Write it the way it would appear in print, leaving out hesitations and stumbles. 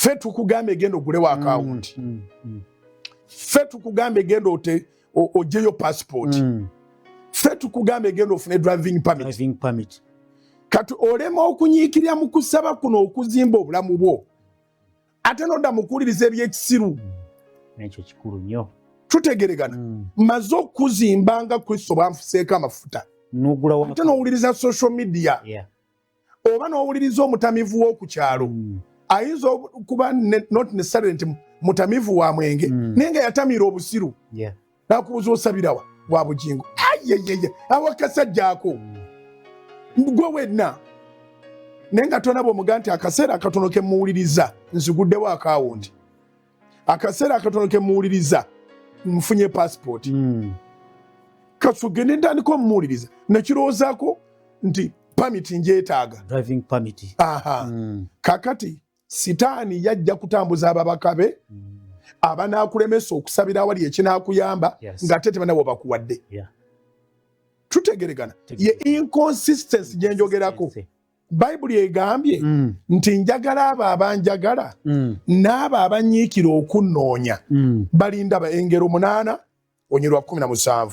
Ffe tukugambe genda ogulewo account. Ffe tukugambe genda ojeyo passport. Ffe tukugambe genda ofune driving permit. Kati olema okunyiikirira mu kusaba kuno okuzimba obulamu bwo. Ate nodda mukuuliriza ebyekisiru. Nekyo kikulu nnyo. Tutegeregana. Maze okuzimba nga Kristo bwanfuseeko amafuta. Ate n'owuliriza social media. Oba n'owuliriza omutamivu w'oku kyalo. Ayinza kuba not necessarily nti mutamivu wa mwenge. Naye nga yatamira obusiru. N'akubuuza osabira wa bugingo. Awakasajjaako. Gwe wenna. Naye nga tonaba omuga nti akaseera akatono ke muwuliriza nziguddewo akawunti. Akaseera akatono ke muwuliriza nfunye passport. Kasugende ntandika omuwuliriza nekirowoozaako nti permit njeetaaga. Driving permit. Kakati sitaani yajja kutambuza ababaka be abanaakulemesa okusabira awali ekinaakuyamba ng'ate tebanabo bakuwadde. Tutegeregana. Ye inconsistency gye njogerako. Bayibuli egambye nti njagala abo abanjagala n'abo abanyiikira okunnoonya balinda Engero 8:17.